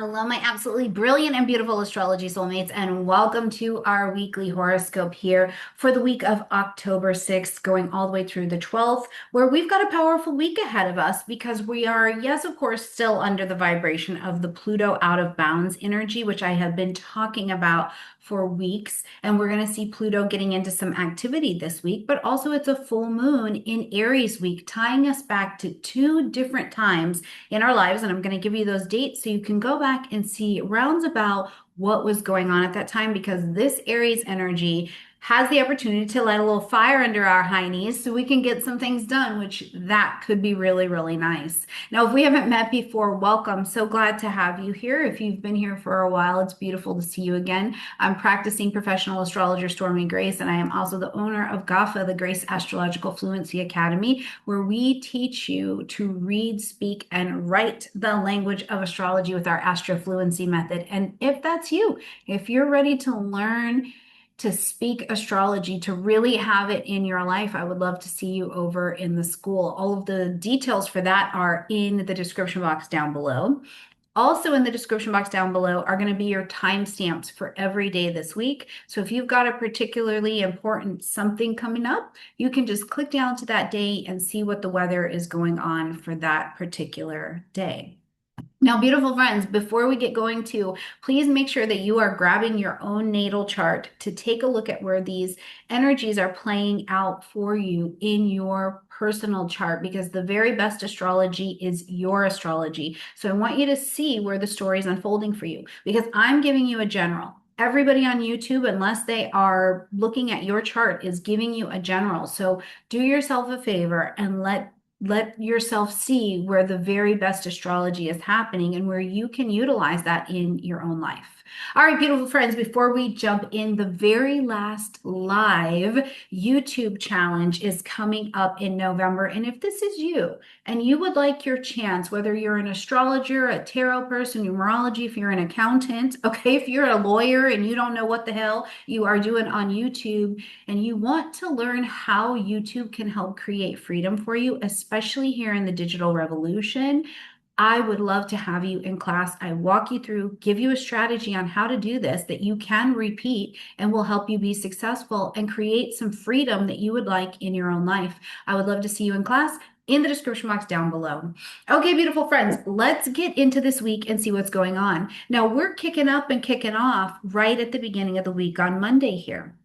Hello, my absolutely brilliant and beautiful astrology soulmates, and welcome to our weekly horoscope here for the week of October 6th, going all the way through the 12th, where we've got a powerful week ahead of us because we are, yes, of course, still under the vibration of the Pluto out of bounds energy, which I have been talking about for weeks. And we're going to see Pluto getting into some activity this week, but also it's a full moon in Aries week, tying us back to two different times in our lives. And I'm going to give you those dates so you can go back and see rounds about what was going on at that time because this Aries energy has the opportunity to light a little fire under our high knees so we can get some things done, which that could be really, really nice. Now, if we haven't met before, welcome. So glad to have you here. If you've been here for a while, it's beautiful to see you again. I'm practicing professional astrologer Stormie Grace, and I am also the owner of GAFA, the Grace Astrological Fluency Academy, where we teach you to read, speak, and write the language of astrology with our Astro Fluency method. And if that's you, if you're ready to learn to speak astrology, to really have it in your life, I would love to see you over in the school. All of the details for that are in the description box down below. Also in the description box down below are going to be your timestamps for every day this week. So if you've got a particularly important something coming up, you can just click down to that day and see what the weather is going on for that particular day. Now, beautiful friends, before we get going to, please make sure that you are grabbing your own natal chart to take a look at where these energies are playing out for you in your personal chart because the very best astrology is your astrology. So I want you to see where the story is unfolding for you because I'm giving you a general. Everybody on YouTube, unless they are looking at your chart, is giving you a general. So do yourself a favor and let yourself see where the very best astrology is happening and where you can utilize that in your own life. All right, beautiful friends, before we jump in, the very last live YouTube challenge is coming up in November. And if this is you and you would like your chance, whether you're an astrologer, a tarot person, numerology, if you're an accountant, okay, if you're a lawyer and you don't know what the hell you are doing on YouTube, and you want to learn how YouTube can help create freedom for you, especially here in the digital revolution, I would love to have you in class. I walk you through, give you a strategy on how to do this that you can repeat and will help you be successful and create some freedom that you would like in your own life. I would love to see you in class in the description box down below. Okay, beautiful friends, let's get into this week and see what's going on. Now, we're kicking up and kicking off right at the beginning of the week on Monday here.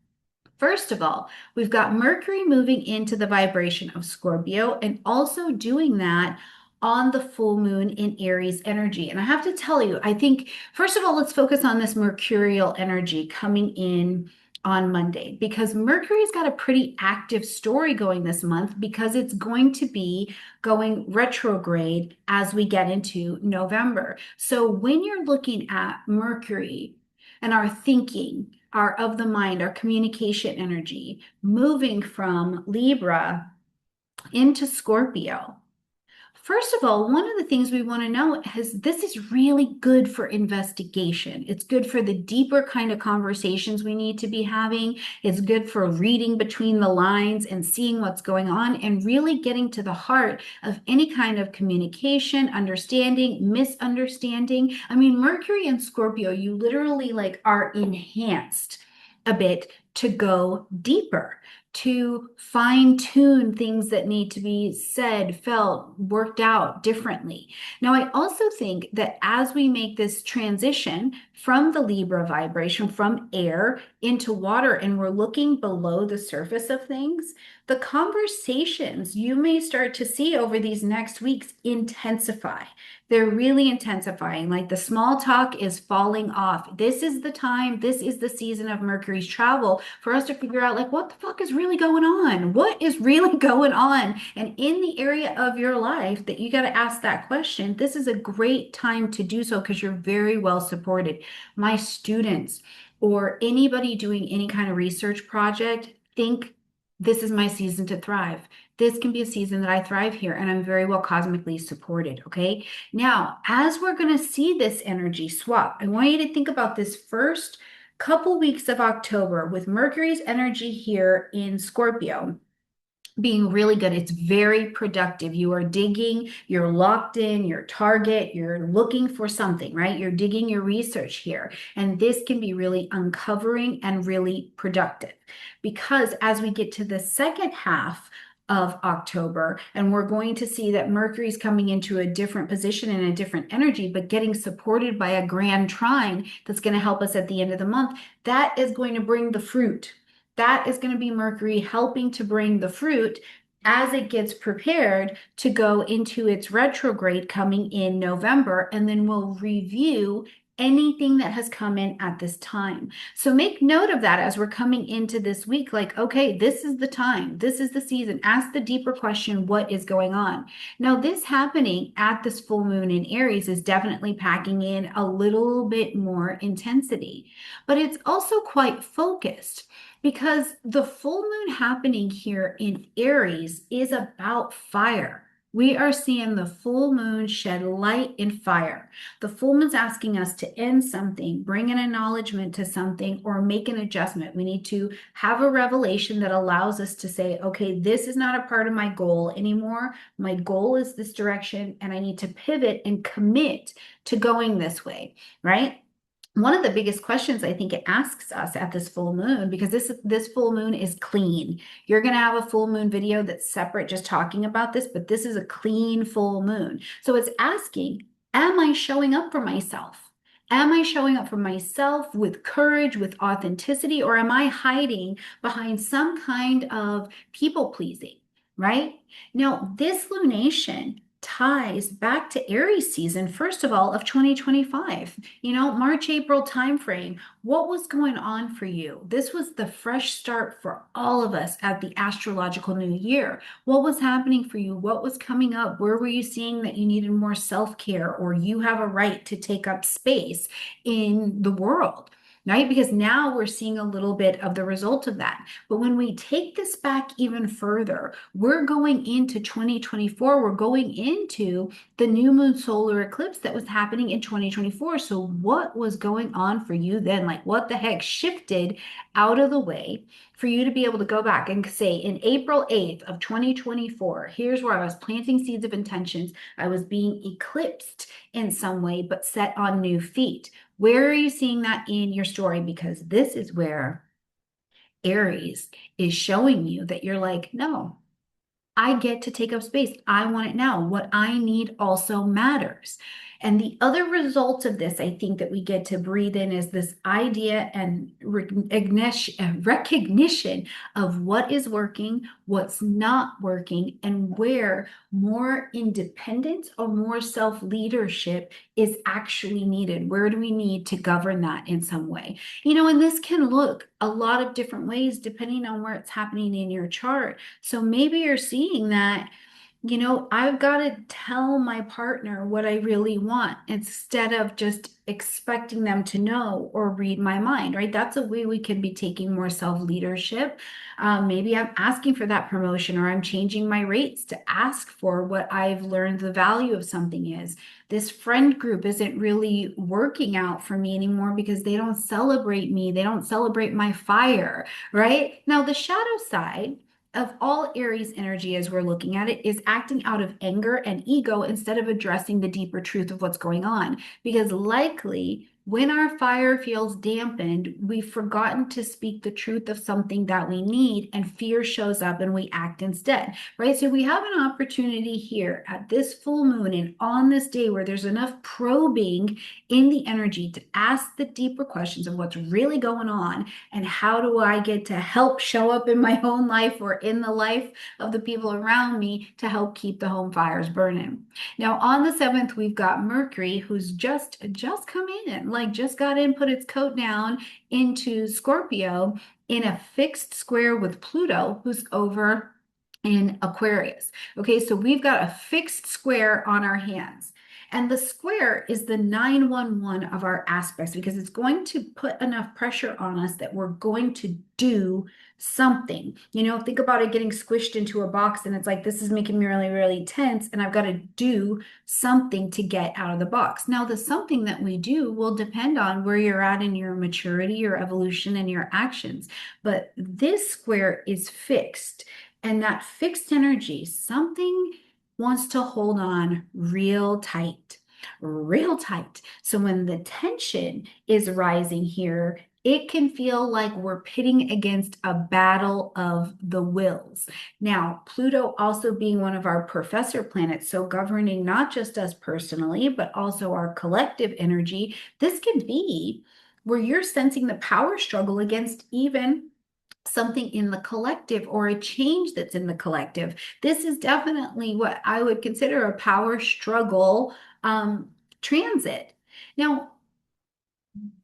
First of all, we've got Mercury moving into the vibration of Scorpio and also doing that on the full moon in Aries energy. And I have to tell you, I think, first of all, let's focus on this mercurial energy coming in on Monday because Mercury's got a pretty active story going this month because it's going to be going retrograde as we get into November. So when you're looking at Mercury and our thinking, our of the mind, our communication energy, moving from Libra into Scorpio. First of all, one of the things we want to know is this is really good for investigation. It's good for the deeper kind of conversations we need to be having. It's good for reading between the lines and seeing what's going on and really getting to the heart of any kind of communication, understanding, misunderstanding. I mean, Mercury and Scorpio, you literally like are enhanced a bit to go deeper, to fine tune things that need to be said, felt, worked out differently. Now, I also think that as we make this transition from the Libra vibration, from air into water, and we're looking below the surface of things, the conversations you may start to see over these next weeks intensify. They're really intensifying. Like the small talk is falling off. This is the time, this is the season of Mercury's travel for us to figure out, like, what the fuck is really going on? What is really going on? And in the area of your life that you got to ask that question, this is a great time to do so because you're very well supported. My students or anybody doing any kind of research project, think this is my season to thrive. This can be a season that I thrive here and I'm very well cosmically supported. Okay. Now, as we're going to see this energy swap, I want you to think about this first couple weeks of October with Mercury's energy here in Scorpio. being really good. It's very productive. You are digging, you're locked in, your target, you're looking for something, right? You're digging your research here. And this can be really uncovering and really productive because as we get to the second half of October, and we're going to see that Mercury's coming into a different position and a different energy, but getting supported by a grand trine that's going to help us at the end of the month, that is going to bring the fruit. That is going to be Mercury helping to bring the fruit as it gets prepared to go into its retrograde coming in November. And then we'll review anything that has come in at this time. So make note of that as we're coming into this week. Like, okay, this is the time, this is the season. Ask the deeper question, what is going on? Now, this happening at this full moon in Aries is definitely packing in a little bit more intensity, but it's also quite focused. Because the full moon happening here in Aries is about fire. We are seeing the full moon shed light and fire. The full moon's asking us to end something, bring an acknowledgement to something, or make an adjustment. We need to have a revelation that allows us to say, okay, this is not a part of my goal anymore. My goal is this direction, and I need to pivot and commit to going this way, right? One of the biggest questions I think it asks us at this full moon, because this full moon is clean. You're going to have a full moon video that's separate just talking about this, but this is a clean full moon. So it's asking, am I showing up for myself? Am I showing up for myself with courage, with authenticity, or am I hiding behind some kind of people pleasing, right? Now, this lunation ties back to Aries season, first of all, of 2025. March, April timeframe. What was going on for you? This was the fresh start for all of us at the astrological new year. What was happening for you? What was coming up? Where were you seeing that you needed more self-care or you have a right to take up space in the world? Right? Because now we're seeing a little bit of the result of that. But when we take this back even further, we're going into 2024, we're going into the new moon solar eclipse that was happening in 2024. So what was going on for you then? Like what the heck shifted out of the way for you to be able to go back and say in April 8th of 2024, here's where I was planting seeds of intentions. I was being eclipsed in some way, but set on new feet. Where are you seeing that in your story? Because this is where Aries is showing you that you're like, no, I get to take up space. I want it now. What I need also matters. And the other result of this, I think, that we get to breathe in is this idea and recognition of what is working, what's not working, and where more independence or more self-leadership is actually needed. Where do we need to govern that in some way? And this can look a lot of different ways depending on where it's happening in your chart. So maybe you're seeing that, I've got to tell my partner what I really want instead of just expecting them to know or read my mind, right? That's a way we can be taking more self-leadership. Maybe I'm asking for that promotion or I'm changing my rates to ask for what I've learned the value of something is. This friend group isn't really working out for me anymore because they don't celebrate me. They don't celebrate my fire, right? Now, the shadow side of all Aries energy as we're looking at it is acting out of anger and ego instead of addressing the deeper truth of what's going on. Because likely when our fire feels dampened, we've forgotten to speak the truth of something that we need, and fear shows up and we act instead, right? So we have an opportunity here at this full moon and on this day where there's enough probing in the energy to ask the deeper questions of what's really going on and how do I get to help show up in my own life or in the life of the people around me to help keep the home fires burning. Now on the 7th, we've got Mercury who's just come in, like just got in, put its coat down into Scorpio in a fixed square with Pluto, who's over in Aquarius. Okay, so we've got a fixed square on our hands. And the square is the 911 of our aspects because it's going to put enough pressure on us that we're going to do something. Think about it getting squished into a box and it's like, this is making me really, really tense and I've got to do something to get out of the box. Now, the something that we do will depend on where you're at in your maturity, your evolution, and your actions. But this square is fixed. And that fixed energy, something wants to hold on real tight, real tight. So when the tension is rising here, it can feel like we're pitting against a battle of the wills. Now, Pluto also being one of our professor planets, so governing not just us personally, but also our collective energy, this can be where you're sensing the power struggle against even something in the collective or a change that's in the collective. This is definitely what I would consider a power struggle transit. Now,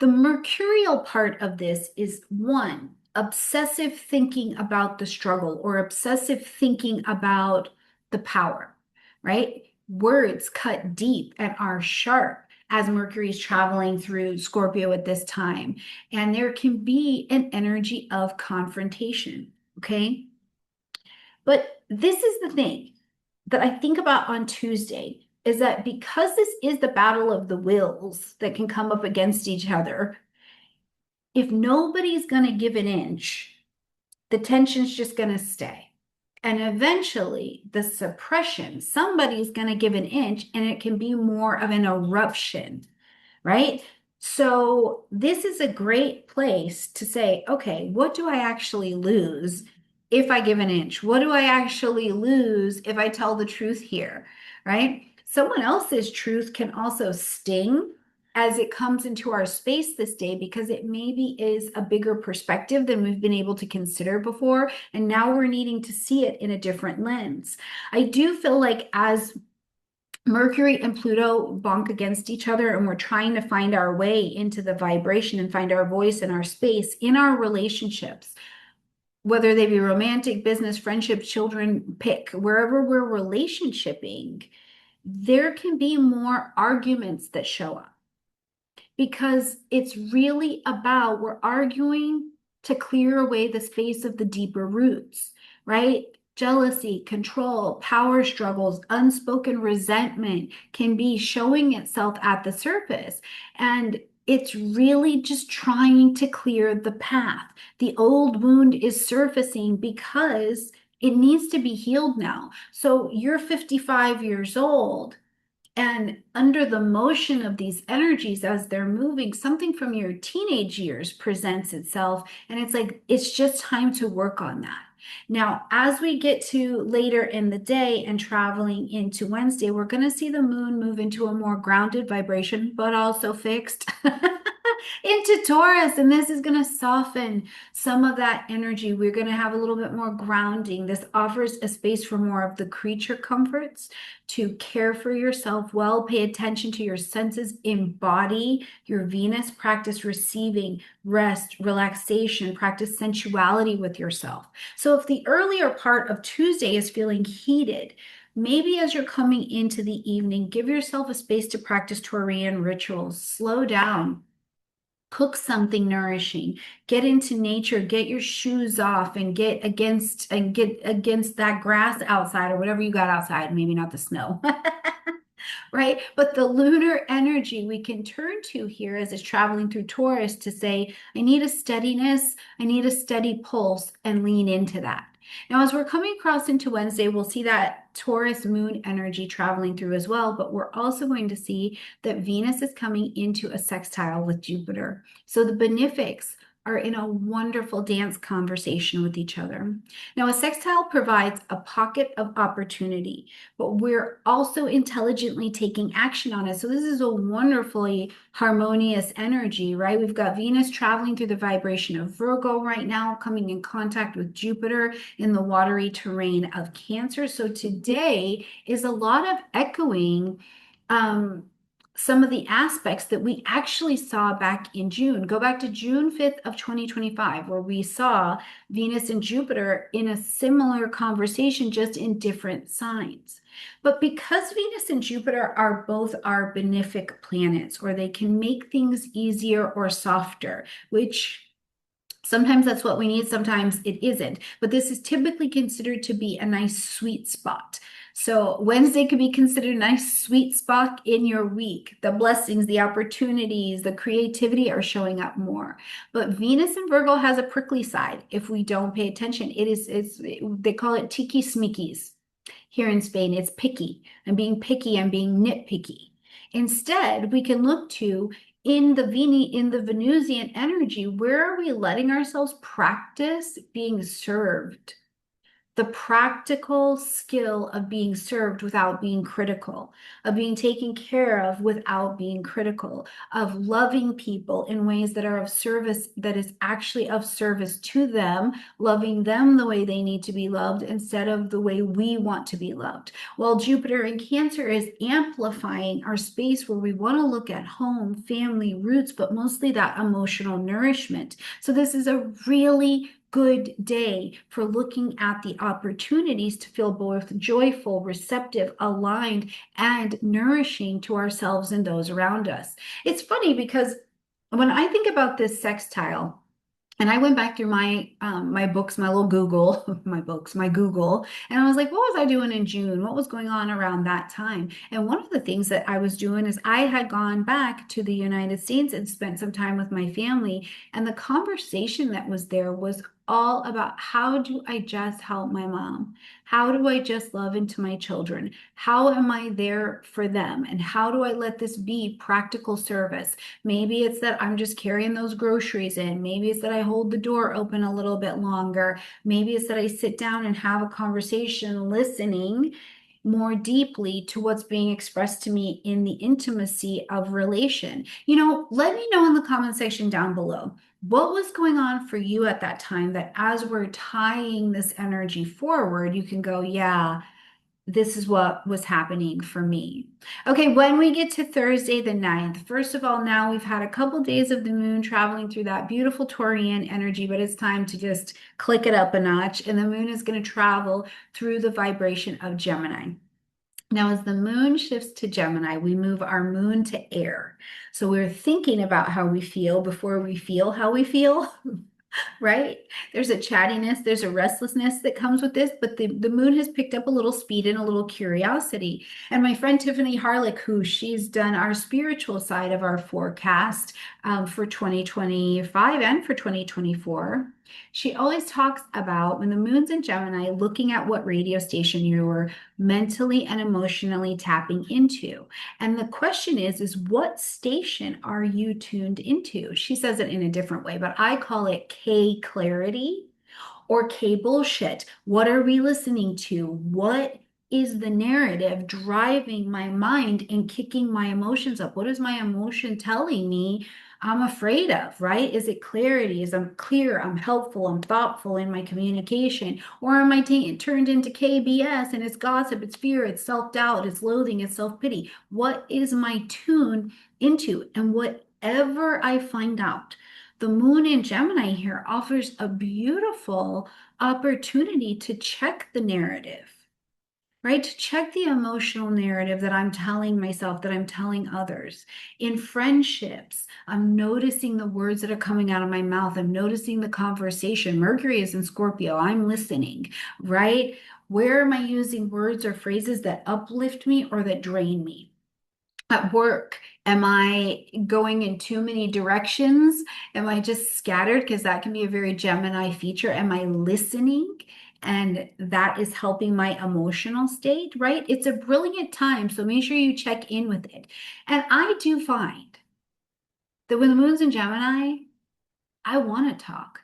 the mercurial part of this is one, obsessive thinking about the struggle or obsessive thinking about the power, right? Words cut deep and are sharp as Mercury is traveling through Scorpio at this time. And there can be an energy of confrontation, okay? But this is the thing that I think about on Tuesday is that because this is the battle of the wills that can come up against each other, if nobody's going to give an inch, the tension's just going to stay. And eventually, the suppression, somebody's going to give an inch, and it can be more of an eruption, right? So, this is a great place to say, okay, what do I actually lose if I give an inch? What do I actually lose if I tell the truth here, right? Someone else's truth can also sting as it comes into our space this day because it maybe is a bigger perspective than we've been able to consider before. And now we're needing to see it in a different lens. I do feel like as Mercury and Pluto bonk against each other, and we're trying to find our way into the vibration and find our voice and our space in our relationships, whether they be romantic, business, friendship, children, pick, wherever we're relationshiping, there can be more arguments that show up because it's really about we're arguing to clear away the space of the deeper roots, right? Jealousy, control, power struggles, unspoken resentment can be showing itself at the surface. And it's really just trying to clear the path. The old wound is surfacing because it needs to be healed now. So you're 55 years old. And under the motion of these energies as they're moving, something from your teenage years presents itself. And it's like, it's just time to work on that. Now, as we get to later in the day and traveling into Wednesday, we're going to see the moon move into a more grounded vibration, but also fixed into Taurus. And this is going to soften some of that energy. We're going to have a little bit more grounding. This offers a space for more of the creature comforts to care for yourself well, pay attention to your senses, embody your Venus, practice receiving, rest, relaxation, practice sensuality with yourself. So if the earlier part of Tuesday is feeling heated, maybe as you're coming into the evening, give yourself a space to practice Taurian rituals. Slow down. Cook something nourishing, get into nature, get your shoes off and get against that grass outside or whatever you got outside, maybe not the snow. Right? But the lunar energy we can turn to here as it's traveling through Taurus to say, I need a steadiness, I need a steady pulse, and lean into that. Now, as we're coming across into Wednesday, we'll see that Taurus moon energy traveling through as well, but we're also going to see that Venus is coming into a sextile with Jupiter. So the benefics are in a wonderful dance conversation with each other. Now, a sextile provides a pocket of opportunity, but we're also intelligently taking action on it. So this is a wonderfully harmonious energy, right? We've got Venus traveling through the vibration of Virgo right now, coming in contact with Jupiter in the watery terrain of Cancer. So today is a lot of echoing some of the aspects that we actually saw back in June. Go back to June 5th of 2025, where we saw Venus and Jupiter in a similar conversation, just in different signs. But because Venus and Jupiter are both our benefic planets, or they can make things easier or softer, which sometimes that's what we need, sometimes it isn't. But this is typically considered to be a nice sweet spot. So Wednesday could be considered a nice sweet spot in your week. The blessings, the opportunities, the creativity are showing up more. But Venus in Virgo has a prickly side if we don't pay attention. They call it tiki smiquis. Here in Spain, it's picky. I'm being picky, I'm being nitpicky. Instead, we can look to in the Venusian energy, where are we letting ourselves practice being served? The practical skill of being served without being critical, of being taken care of without being critical, of loving people in ways that are of service, that is actually of service to them, loving them the way they need to be loved instead of the way we want to be loved. While Jupiter in Cancer is amplifying our space where we want to look at home, family, roots, but mostly that emotional nourishment. So this is a really good day for looking at the opportunities to feel both joyful, receptive, aligned, and nourishing to ourselves and those around us. It's funny because when I think about this sextile, and I went back through my books, my little Google, my Google, and I was like, what was I doing in June? What was going on around that time? And one of the things that I was doing is I had gone back to the United States and spent some time with my family, and the conversation that was there was all about how do I just help my mom? How do I just love into my children? How am I there for them? And how do I let this be practical service? Maybe it's that I'm just carrying those groceries in. Maybe it's that I hold the door open a little bit longer. Maybe it's that I sit down and have a conversation, listening more deeply to what's being expressed to me in the intimacy of relation. Let me know in the comment section down below. What was going on for you at that time that as we're tying this energy forward, you can go, yeah, this is what was happening for me. Okay, when we get to Thursday the 9th, first of all, now we've had a couple days of the moon traveling through that beautiful Taurian energy, but it's time to just click it up a notch. And the moon is going to travel through the vibration of Gemini. Now, as the moon shifts to Gemini, we move our moon to air. So we're thinking about how we feel before we feel how we feel. Right? There's a chattiness, there's a restlessness that comes with this, but the moon has picked up a little speed and a little curiosity. And my friend Tiffany Harlick, who she's done our spiritual side of our forecast for 2025 and for 2024, she always talks about when the moon's in Gemini, looking at what radio station you're mentally and emotionally tapping into. And the question is what station are you tuned into? She says it in a different way, but I call it K clarity or K bullshit. What are we listening to? What is the narrative driving my mind and kicking my emotions up? What is my emotion telling me I'm afraid of, right? Is it clarity? Is I'm clear, I'm helpful, I'm thoughtful in my communication? Or am I turned into KBS and it's gossip, it's fear, it's self-doubt, it's loathing, it's self-pity? What is my tune into? And whatever I find out, the moon in Gemini here offers a beautiful opportunity to check the narrative, right? To check the emotional narrative that I'm telling myself, that I'm telling others. In friendships, I'm noticing the words that are coming out of my mouth. I'm noticing the conversation. Mercury is in Scorpio. I'm listening, right? Where am I using words or phrases that uplift me or that drain me? At work, am I going in too many directions? Am I just scattered? Because that can be a very Gemini feature. Am I listening? And that is helping my emotional state, right? It's a brilliant time. So make sure you check in with it. And I do find that when the moon's in Gemini, I want to talk.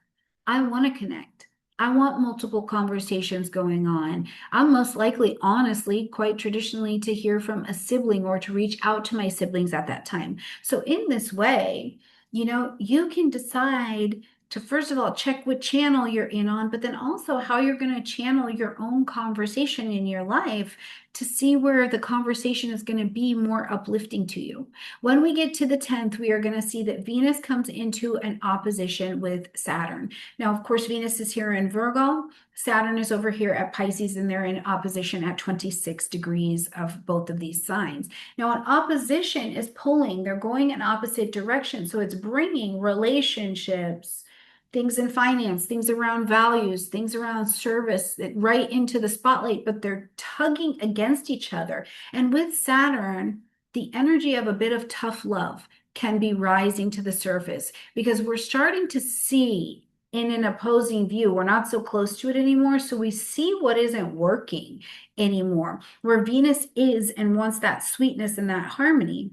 I want to connect. I want multiple conversations going on. I'm most likely, honestly, quite traditionally, to hear from a sibling or to reach out to my siblings at that time. So, in this way, you can decide to, first of all, check what channel you're in on, but then also how you're going to channel your own conversation in your life to see where the conversation is going to be more uplifting to you. When we get to the 10th, we are going to see that Venus comes into an opposition with Saturn. Now, of course, Venus is here in Virgo. Saturn is over here at Pisces, and they're in opposition at 26 degrees of both of these signs. Now, an opposition is pulling, they're going in opposite directions. So it's bringing relationships things in finance, things around values, things around service, right into the spotlight, but they're tugging against each other. And with Saturn, the energy of a bit of tough love can be rising to the surface because we're starting to see in an opposing view. We're not so close to it anymore. So we see what isn't working anymore, where Venus is and wants that sweetness and that harmony.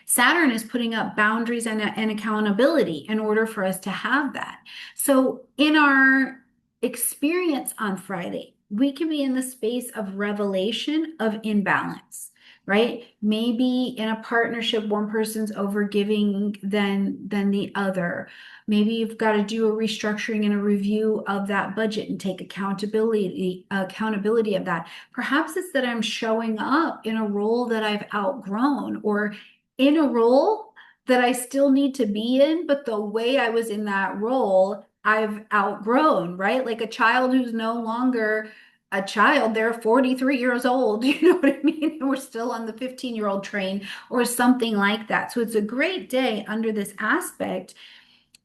Saturn is putting up boundaries and accountability in order for us to have that. So, in our experience on Friday, we can be in the space of revelation of imbalance, right? Maybe in a partnership, one person's overgiving than the other. Maybe you've got to do a restructuring and a review of that budget and take accountability of that. Perhaps it's that I'm showing up in a role that I've outgrown or in a role that I still need to be in, but the way I was in that role, I've outgrown, right? Like a child who's no longer a child, they're 43 years old, you know what I mean? And we're still on the 15-year-old train or something like that. So it's a great day under this aspect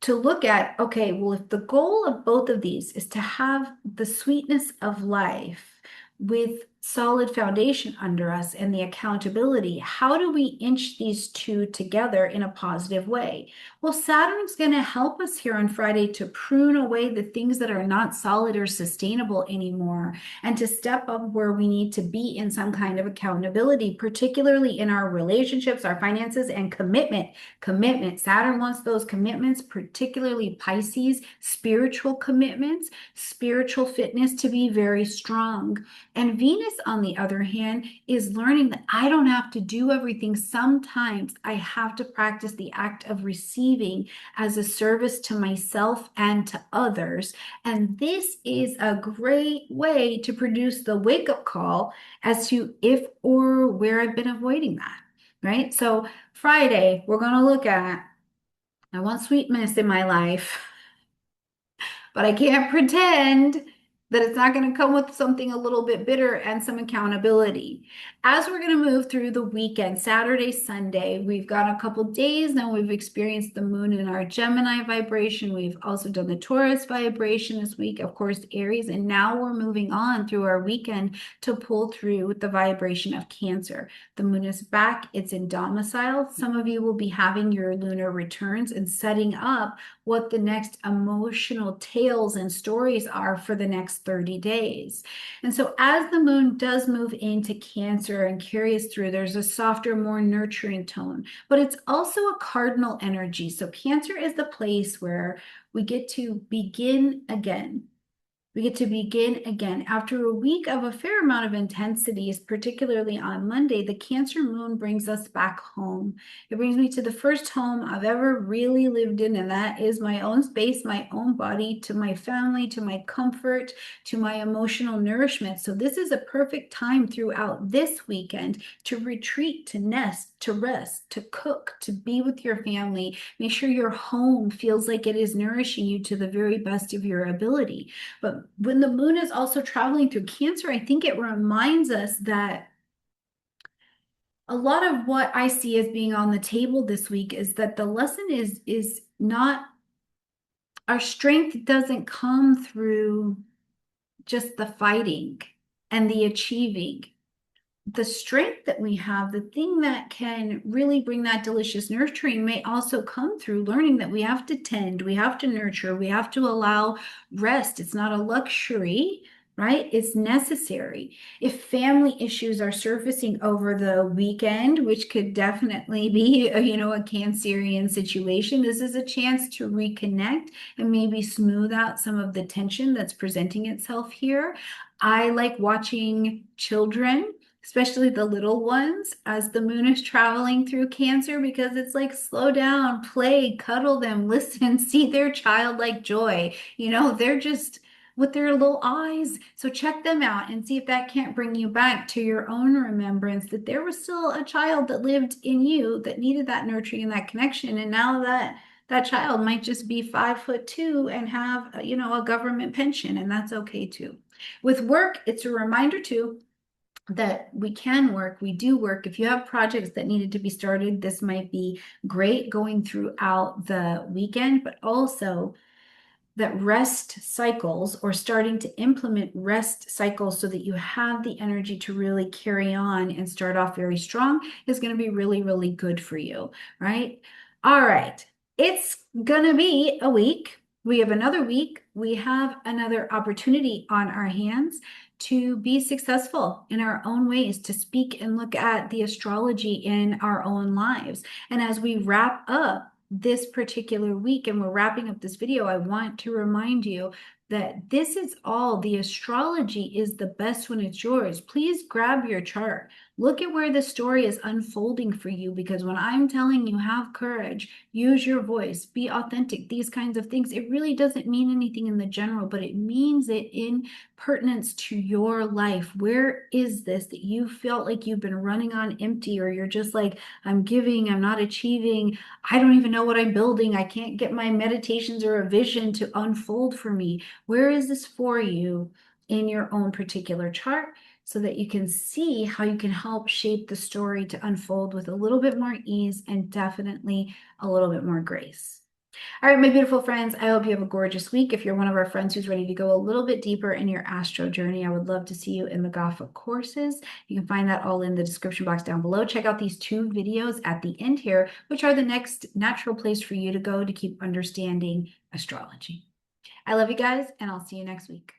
to look at, okay, well, if the goal of both of these is to have the sweetness of life with solid foundation under us and the accountability, how do we inch these two together in a positive way? Well, Saturn's going to help us here on Friday to prune away the things that are not solid or sustainable anymore and to step up where we need to be in some kind of accountability, particularly in our relationships, our finances, and commitment. Commitment. Saturn wants those commitments, particularly Pisces, spiritual commitments, spiritual fitness to be very strong. And Venus, on the other hand, is learning that I don't have to do everything. Sometimes I have to practice the act of receiving as a service to myself and to others. And this is a great way to produce the wake-up call as to if or where I've been avoiding that, right? So Friday, we're going to look at, I want sweetness in my life, but I can't pretend that it's not going to come with something a little bit bitter and some accountability. As we're going to move through the weekend, Saturday, Sunday, we've got a couple days now. We've experienced the moon in our Gemini vibration. We've also done the Taurus vibration this week, of course, Aries, and now we're moving on through our weekend to pull through the vibration of Cancer. The moon is back. It's in domicile. Some of you will be having your lunar returns and setting up what the next emotional tales and stories are for the next 30 days. And so as the moon does move into Cancer and carry us through, there's a softer, more nurturing tone, but it's also a cardinal energy. So Cancer is the place where we get to begin again. We get to begin again. After a week of a fair amount of intensities, particularly on Monday, the Cancer moon brings us back home. It brings me to the first home I've ever really lived in, and that is my own space, my own body, to my family, to my comfort, to my emotional nourishment. So this is a perfect time throughout this weekend to retreat, to nest, to rest, to cook, to be with your family. Make sure your home feels like it is nourishing you to the very best of your ability. But when the moon is also traveling through Cancer, I think it reminds us that a lot of what I see as being on the table this week is that the lesson is not, our strength doesn't come through just the fighting and the achieving. The strength that we have, the thing that can really bring that delicious nurturing may also come through learning that we have to tend, we have to nurture, we have to allow rest. It's not a luxury, right? It's necessary. If family issues are surfacing over the weekend, which could definitely be, a Cancerian situation, this is a chance to reconnect and maybe smooth out some of the tension that's presenting itself here. I like watching children, especially the little ones, as the moon is traveling through Cancer, because it's like slow down, play, cuddle them, listen, see their childlike joy. They're just with their little eyes. So check them out and see if that can't bring you back to your own remembrance that there was still a child that lived in you that needed that nurturing and that connection. And now that child might just be 5'2" and have, a government pension, and that's okay too. With work, it's a reminder too that we can work, we do work. If you have projects that needed to be started, this might be great going throughout the weekend, but also that rest cycles, or starting to implement rest cycles so that you have the energy to really carry on and start off very strong, is going to be really, really good for you, right? All right. It's going to be a week. We have another week. We have another opportunity on our hands to be successful in our own ways, to speak and look at the astrology in our own lives. And as we wrap up this particular week and we're wrapping up this video, I want to remind you that this is all. The astrology is the best when it's yours. Please grab your chart. Look at where the story is unfolding for you, because when I'm telling you, have courage, use your voice, be authentic, these kinds of things, it really doesn't mean anything in the general, but it means it in pertinence to your life. Where is this that you felt like you've been running on empty, or you're just like, I'm giving, I'm not achieving, I don't even know what I'm building, I can't get my meditations or a vision to unfold for me? Where is this for you in your own particular chart, so that you can see how you can help shape the story to unfold with a little bit more ease and definitely a little bit more grace? All right, my beautiful friends, I hope you have a gorgeous week. If you're one of our friends who's ready to go a little bit deeper in your astro journey, I would love to see you in the Gothic courses. You can find that all in the description box down below. Check out these two videos at the end here, which are the next natural place for you to go to keep understanding astrology. I love you guys, and I'll see you next week.